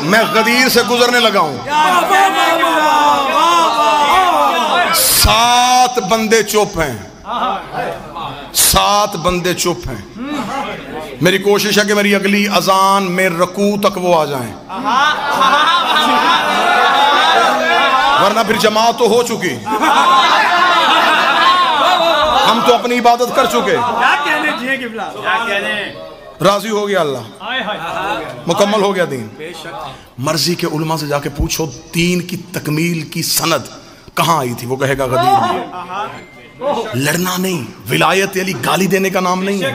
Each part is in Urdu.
میں غدیر سے گزرنے لگا ہوں، 7 بندے چپ ہیں، 7 بندے چپ ہیں۔ میری کوشش ہے کہ میری اگلی اذان میں رکوع تک وہ آ جائیں، ورنہ پھر جماعت تو ہو چکی، ہم تو اپنی عبادت کر چکے۔ راضی ہو گیا اللہ، مکمل ہو گیا دین۔ مرضی کے علماء سے جا کے پوچھو دین کی تکمیل کی سند کہاں آئی تھی، وہ کہے گا غدیر میں۔ لڑنا نہیں، ولایت علی گالی دینے کا نام نہیں ہے،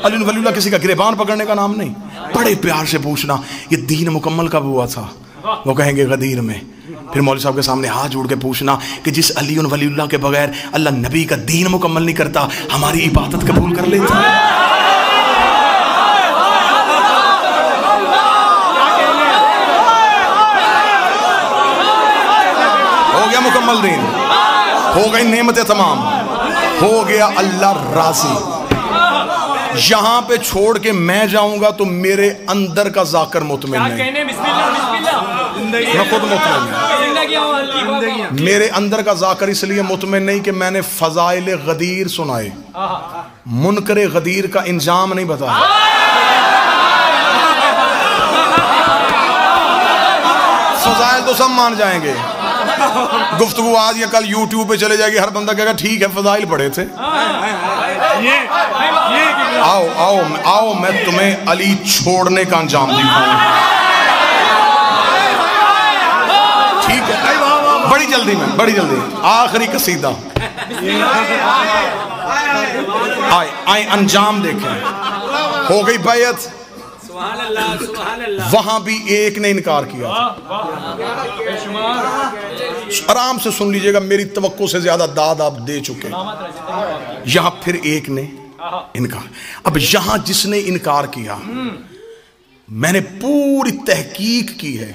علی ولی اللہ کسی کا گریبان پکڑنے کا نام نہیں۔ بڑے پیار سے پوچھنا یہ دین مکمل کب ہوا تھا، وہ کہیں گے غدیر میں۔ پھر مولوی صاحب کے سامنے ہاتھ جوڑ کے پوچھنا کہ جس علی ولی اللہ کے بغیر اللہ نبی کا دین مکمل نہیں کرتا، ہماری عبادت قبول کر لیتا۔ ہو گیا مکمل دین، ہو گئی نعمتیں تمام، ہو گیا اللہ راضی۔ یہاں پہ چھوڑ کے میں جاؤں گا تو میرے اندر کا ذاکر مطمئن نہیں، میں خود مطمئن نہیں، میرے اندر کا ذاکر اس لیے مطمئن نہیں کہ میں نے فضائل غدیر سنائے، منکر غدیر کا انجام نہیں بتایا۔ فضائل تو سب مان جائیں گے، گفتگو آج یا کل یوٹیوب پہ چلے جائے گی، ہر بندہ کہے گا ٹھیک ہے فضائل پڑھے تھے۔ آؤ آؤ آؤ میں تمہیں علی چھوڑنے کا انجام دکھاؤں، ٹھیک ہے؟ بڑی جلدی میں، بڑی جلدی آخری قصیدہ، آئے انجام دیکھیں۔ ہو گئی بیعت، وہاں بھی ایک نے انکار کیا تھا۔ آرام سے سن لیجئے گا، میری توقع سے زیادہ داد آپ دے چکے۔ یہاں پھر ایک نے انکار۔ اب یہاں جس نے انکار کیا، میں نے پوری تحقیق کی ہے،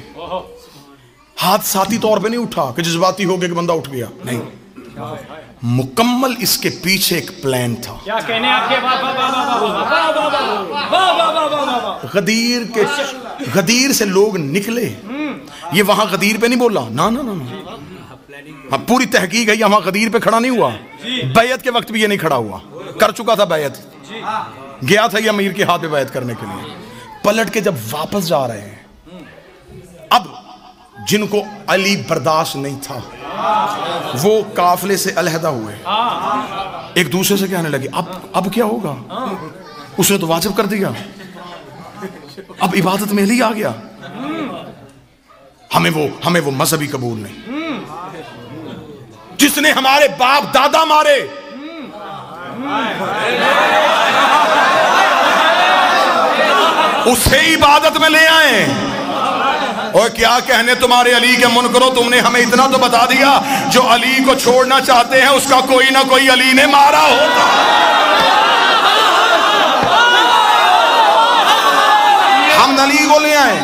حادثاتی طور پہ نہیں اٹھا کہ جذباتی ہو گیا کہ بندہ اٹھ گیا، نہیں، مکمل اس کے پیچھے ایک پلان تھا۔ غدیر سے لوگ نکلے، یہ وہاں غدیر پہ نہیں بولا، نا نا نا، پوری تحقیق ہے، یہ وہاں غدیر پہ کھڑا نہیں ہوا، بیعت کے وقت بھی یہ نہیں کھڑا ہوا، کر چکا تھا بیعت، گیا تھا یہ امیر کے ہاتھ پہ بیعت کرنے کے لیے۔ پلٹ کے جب واپس جا رہے ہیں، اب جن کو علی برداشت نہیں تھا وہ قافلے سے علیحدہ ہوئے، ایک دوسرے سے کہنے لگے اب کیا ہوگا، اس نے تو واجب کر دیا، اب عبادت میں علی آ گیا، ہمیں وہ مذہبی قبول نہیں، جس نے ہمارے باپ دادا مارے، اسے عبادت میں لے آئے۔ اور کیا کہنے تمہارے علی کے منکرو، تم نے ہمیں اتنا تو بتا دیا جو علی کو چھوڑنا چاہتے ہیں اس کا کوئی نہ کوئی علی نے مارا ہوتا۔ ہم علی کو لے آئے،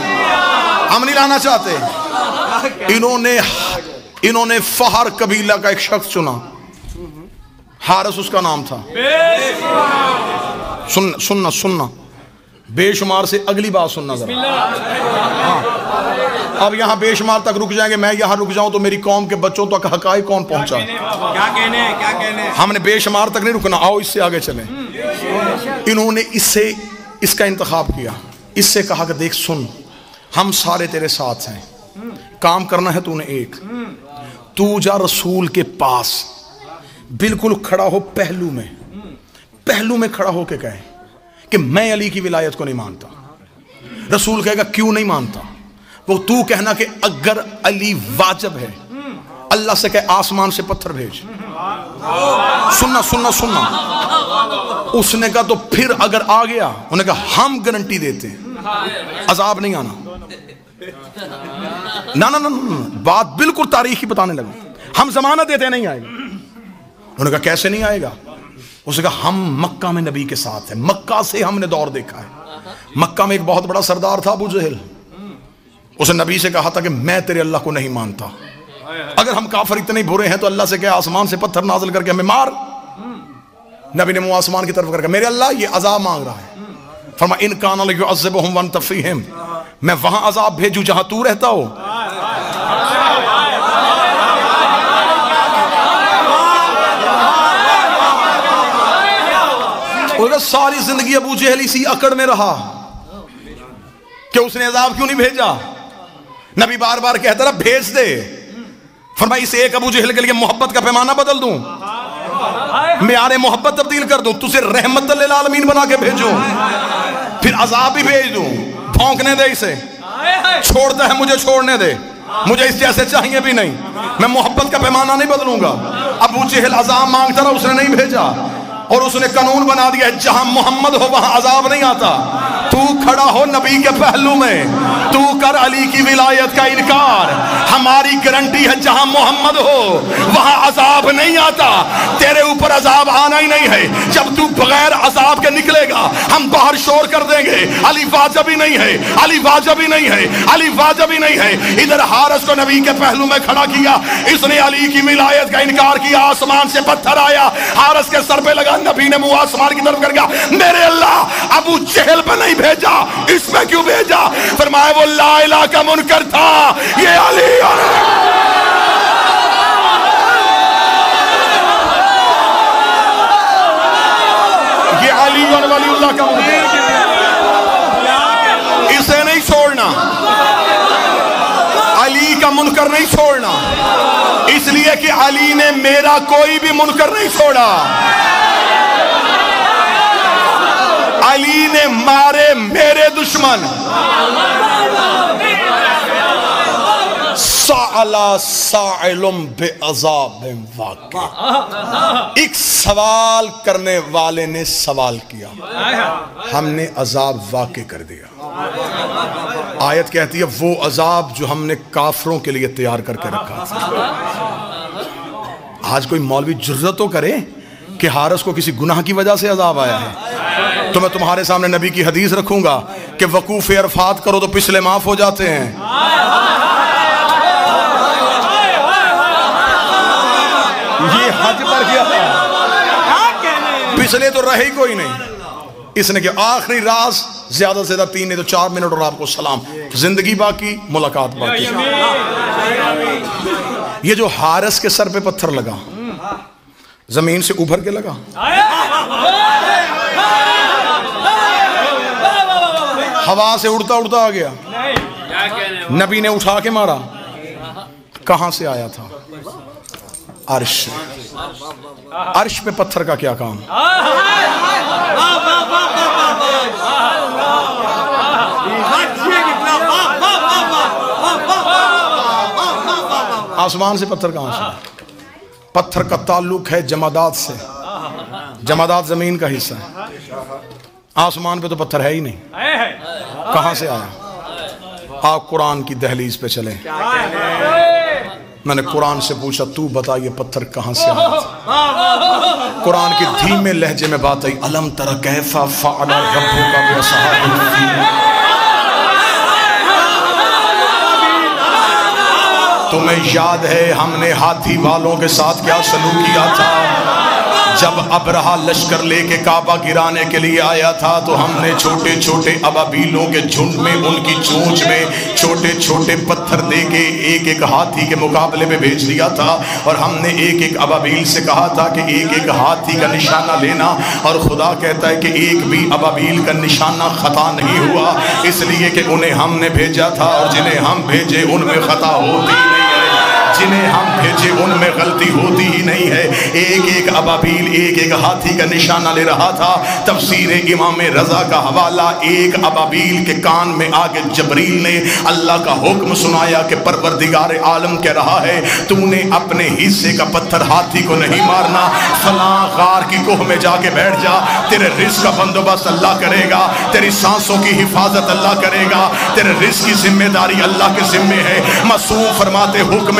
ہم نہیں لانا چاہتے۔ انہوں نے فہر قبیلہ کا ایک شخص چنا، حارث اس کا نام تھا۔ سننا بے شمار سے اگلی بات سننا ذرا۔ اب یہاں بے شمار تک رک جائیں گے، میں یہاں رک جاؤں تو میری قوم کے بچوں تک حقائق کون پہنچا؟ کیا کہنے ہم نے بے شمار تک نہیں رکنا، آؤ اس سے آگے چلیں۔ انہوں نے اس کا انتخاب کیا، اس سے کہا کہ دیکھ سن، ہم سارے تیرے ساتھ ہیں، کام کرنا ہے تو نے ایک، تو جا رسول کے پاس، بالکل کھڑا ہو پہلو میں کھڑا ہو کے کہے کہ میں علی کی ولایت کو نہیں مانتا۔ رسول کہے گا کیوں نہیں مانتا؟ وہ تو کہنا کہ اگر علی واجب ہے، اللہ سے کہ آسمان سے پتھر بھیج۔ سننا اس نے کہا تو پھر اگر آ گیا، انہوں نے کہا ہم گارنٹی دیتے ہیں عذاب نہیں آنا۔ نا بات بالکل تاریخی بتانے لگا، ہم ضمانت دیتے نہیں آئے گا۔ انہوں نے کہا کیسے نہیں آئے گا؟ اس نے کہا ہم مکہ میں نبی کے ساتھ ہیں، مکہ سے ہم نے دور دیکھا ہے، مکہ میں ایک بہت بڑا سردار تھا ابو جہل، اس نے نبی سے کہا تھا کہ میں تیرے اللہ کو نہیں مانتا، اگر ہم کافر اتنے برے ہیں تو اللہ سے کہ آسمان سے پتھر نازل کر کے ہمیں مار۔ نبی نے منہ آسمان کی طرف کر کے میرے اللہ یہ عذاب مانگ رہا ہے، فرمایا ان کان لیعذبہم وانت فیہم، میں وہاں عذاب بھیجوں جہاں تو رہتا ہو؟ اور ساری زندگی ابو جہل اسی اکڑ میں رہا کہ اس نے عذاب کیوں نہیں بھیجا؟ نبی بار بار کہتا رہا بھیج دے۔ فرمایا اس ایک ابو جہل کے لیے محبت کا پیمانہ بدل دوں، معیار محبت تبدیل کر دوں، تجھے رحمت للعالمین بنا کے بھیجوں، پھر عذاب بھی بھیج دوں، بھونکنے دے اسے، چھوڑتا ہے مجھے چھوڑنے دے، مجھے اس جیسے چاہیے بھی نہیں، میں محبت کا پیمانہ نہیں بدلوں گا۔ ابو جہل عذاب مانگتا رہا، اس نے نہیں بھیجا، اور اس نے قانون بنا دیا ہے جہاں محمد ہو وہاں عذاب نہیں آتا۔ تو کھڑا ہو نبی کے پہلو میں، تو کر علی کی ولایت کا انکار، ہماری گارنٹی ہے جہاں محمد ہو وہاں عذاب نہیں آتا، تیرے اوپر عذاب آنا ہی نہیں ہے۔ جب تو بغیر عذاب کے نکلے گا ہم باہر شور کر دیں گے علی واجب ہی نہیں ہے، علی واجب ہی نہیں ہے، علی واجب ہی نہیں ہے۔ ادھر حارث کو نبی کے پہلو میں کھڑا کیا، اس نے علی کی ولایت کا انکار کیا، آسمان سے پتھر آیا، حارث کے سر پہ لگا، نبی نے منہ آسمان کی طرف کر گیا، میرے اللہ ابو جہل پہ نہیں بھیجا، اس میں کیوں بھیجا؟ فرمایا وہ لا الہ کا منکر تھا، یہ علی ولی اللہ کا منکر، اسے نہیں چھوڑنا، علی کا منکر نہیں چھوڑنا، اس لیے کہ علی نے میرا کوئی بھی منکر نہیں چھوڑا، علی نے مارے میرے دشمن، سألا سائل بعذاب واقع، ایک سوال کرنے والے نے سوال کیا، ہم نے عذاب واقع کر دیا۔ آیت کہتی ہے وہ عذاب جو ہم نے کافروں کے لیے تیار کر کے رکھا تھا۔ آج کوئی مولوی جرأت تو کرے کہ حارث کو کسی گناہ کی وجہ سے عذاب آیا ہے، تو میں تمہارے سامنے نبی کی حدیث رکھوں گا کہ وقوف عرفات کرو تو پچھلے معاف ہو جاتے ہیں۔ یہ حج پر کیا تھا، پچھلے تو رہے کوئی نہیں، اس نے کہ آخری راز زیادہ سے زیادہ 3 نہیں تو 4 منٹ اور آپ کو سلام، زندگی باقی ملاقات باقی۔ یہ جو حارث کے سر پہ پتھر لگا زمین سے ابھر کے لگا، ہوا سے اڑتا اڑتا آ گیا، نبی نے اٹھا کے مارا، کہاں سے آیا تھا؟ عرش، عرش پہ پتھر کا کیا کام؟ آسمان سے پتھر کہاں سے؟ پتھر کا تعلق ہے جمادات سے، جمادات زمین کا حصہ ہے، آسمان پہ تو پتھر ہے ہی نہیں، کہاں سے آیا؟ آپ قرآن کی دہلیز پہ چلیں، میں نے قرآن سے پوچھا تو بتا یہ پتھر کہاں سے آیا تھا؟ قرآن کی دھیمے لہجے میں بات آئی، الم تر کیف فعل ربک باصحاب الفیل، تمہیں یاد ہے ہم نے ہاتھی والوں کے ساتھ کیا سلوک کیا تھا؟ جب ابرہا لشکر لے کے کعبہ گرانے کے لیے آیا تھا تو ہم نے چھوٹے چھوٹے ابابیلوں کے جھنڈ میں ان کی چونچ میں چھوٹے چھوٹے پتھر دے کے ایک ایک ہاتھی کے مقابلے میں بھیج دیا تھا، اور ہم نے ایک ایک ابابیل سے کہا تھا کہ ایک ایک ہاتھی کا نشانہ لینا، اور خدا کہتا ہے کہ ایک بھی ابابیل کا نشانہ خطا نہیں ہوا، اس لیے کہ انہیں ہم نے بھیجا تھا، اور جنہیں ہم بھیجے ان میں خطا ہوتی نہیں ہے، جنہیں ہم بھیجے ان میں غلطی ہوتی ہی نہیں ہے۔ ایک ایک ابابیل ایک ایک ہاتھی کا نشانہ لے رہا تھا۔ تفسیر امام رضا کا حوالہ، ایک ابابیل کے کان میں آگے جبریل نے اللہ کا حکم سنایا کہ پروردگار عالم کہہ رہا ہے تو نے اپنے حصے کا پتھر ہاتھی کو نہیں مارنا، فلاں غار کی کوہ میں جا کے بیٹھ جا، تیرے رزق کا بندوبست اللہ کرے گا، تیری سانسوں کی حفاظت اللہ کرے گا، تیرے رزق کی ذمہ داری اللہ کے ذمہ ہے۔ معصوم فرماتے حکم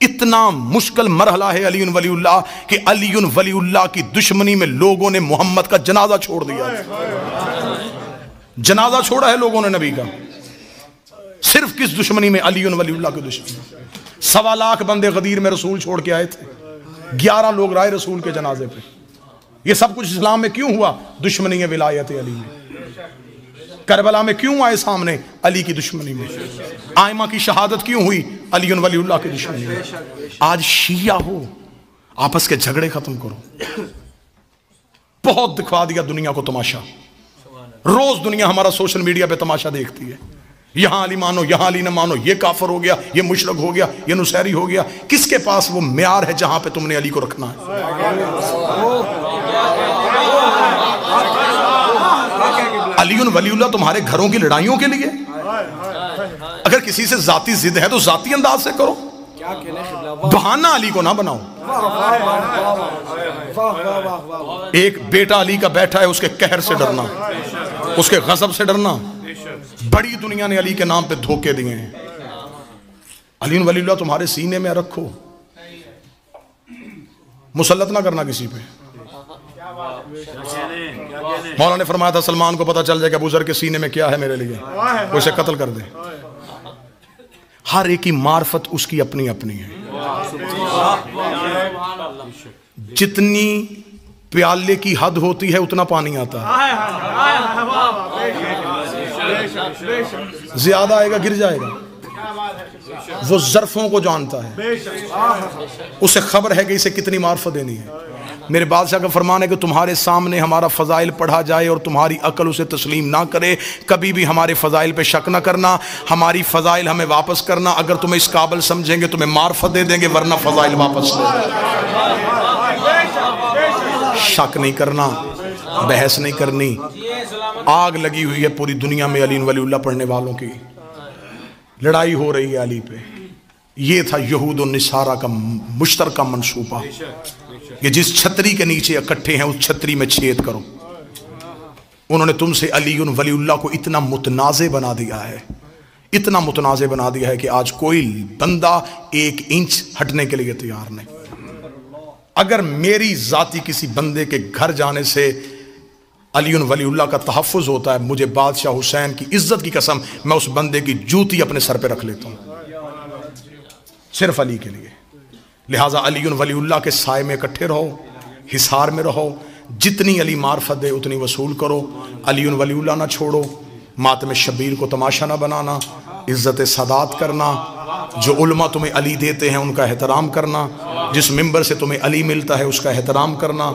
اتنا مشکل مرحلہ ہے علی ولی اللہ کہ علی ولی اللہ کی دشمنی میں لوگوں نے محمد کا جنازہ چھوڑ دیا. جنازہ چھوڑا ہے لوگوں نے نبی کا. صرف کس دشمنی میں؟ علی ولی اللہ کی دشمنی. 1.25 لاکھ بندے غدیر میں رسول چھوڑ کے آئے تھے. 11 لوگ رائے رسول کے جنازے پہ. یہ سب کچھ اسلام میں کیوں ہوا؟ دشمنی ولایت علی میں. کربلا میں کیوں آئے سامنے؟ علی کی دشمنی میں. آئمہ کی شہادت کیوں ہوئی؟ علی ولی اللہ کی دشمنی میں. آج شیعہ ہو، آپس کے جھگڑے ختم کرو. بہت دکھا دیا دنیا کو تماشا. روز دنیا ہمارا سوشل میڈیا پہ تماشا دیکھتی ہے. یہاں علی مانو، یہاں علی نہ مانو، یہ کافر ہو گیا، یہ مشرک ہو گیا، یہ نصیری ہو گیا. کس کے پاس وہ معیار ہے جہاں پہ تم نے علی کو رکھنا ہے؟ علی ولی اللہ تمہارے گھروں کی لڑائیوں کے لیے. اگر کسی سے ذاتی ضد ہے تو ذاتی انداز سے کرو، بہانہ علی کو نہ بناؤ. ایک بیٹا علی کا بیٹھا ہے، اس کے قہر سے ڈرنا، اس کے غضب سے ڈرنا. بڑی دنیا نے علی کے نام پہ دھوکے دیے ہیں. علی ولی اللہ تمہارے سینے میں رکھو، مسلط نہ کرنا کسی پہ. مولا نے فرمایا تھا سلمان کو پتا چل جائے کہ ابو ذر کے سینے میں کیا ہے میرے لیے، وہ اسے قتل کر دے. ہر ایک کی معرفت اس کی اپنی اپنی ہے. جتنی پیالے کی حد ہوتی ہے اتنا پانی آتا ہے. زیادہ آئے گا گر جائے گا. وہ ظرفوں کو جانتا ہے، اسے خبر ہے کہ اسے کتنی معرفت دینی ہے. میرے بادشاہ کا فرمان ہے کہ تمہارے سامنے ہمارا فضائل پڑھا جائے اور تمہاری عقل اسے تسلیم نہ کرے، کبھی بھی ہمارے فضائل پہ شک نہ کرنا. ہماری فضائل ہمیں واپس کرنا. اگر تمہیں اس قابل سمجھیں گے تمہیں معرفت دے دیں گے، ورنہ فضائل واپس لے. شک نہیں کرنا، بحث نہیں کرنی. آگ لگی ہوئی ہے پوری دنیا میں علی ولی اللہ پڑھنے والوں کی. لڑائی ہو رہی ہے علی پہ. یہ تھا یہود و نصارہ کا مشترکہ منصوبہ کہ جس چھتری کے نیچے اکٹھے ہیں اس چھتری میں چھید کرو. انہوں نے تم سے علی ولی اللہ کو اتنا متنازع بنا دیا ہے، اتنا متنازع بنا دیا ہے کہ آج کوئی بندہ 1 انچ ہٹنے کے لیے تیار نہیں. اگر میری ذاتی کسی بندے کے گھر جانے سے علی ولی اللہ کا تحفظ ہوتا ہے، مجھے بادشاہ حسین کی عزت کی قسم میں اس بندے کی جوتی اپنے سر پہ رکھ لیتا ہوں، صرف علی کے لیے. لہٰذا علی ولی اللہ کے سائے میں اکٹھے رہو، حصار میں رہو. جتنی علی معرفت دے اتنی وصول کرو. علی ولی اللہ نہ چھوڑو. ماتم شبیر کو تماشا نہ بنانا. عزت سادات کرنا. جو علماء تمہیں علی دیتے ہیں ان کا احترام کرنا. جس ممبر سے تمہیں علی ملتا ہے اس کا احترام کرنا.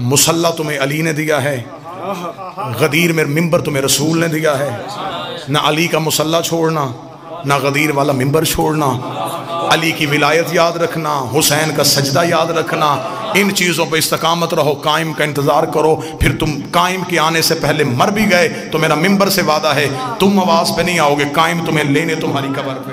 مصلی تمہیں علی نے دیا ہے، غدیر میں ممبر تمہیں رسول نے دیا ہے. نہ علی کا مصلی چھوڑنا، نہ غدیر والا ممبر چھوڑنا. علی کی ولایت یاد رکھنا، حسین کا سجدہ یاد رکھنا. ان چیزوں پہ استقامت رہو. قائم کا انتظار کرو. پھر تم قائم کے آنے سے پہلے مر بھی گئے تو میرا ممبر سے وعدہ ہے تم آواز پہ نہیں آؤ گے، قائم تمہیں لینے تمہاری قبر پہ.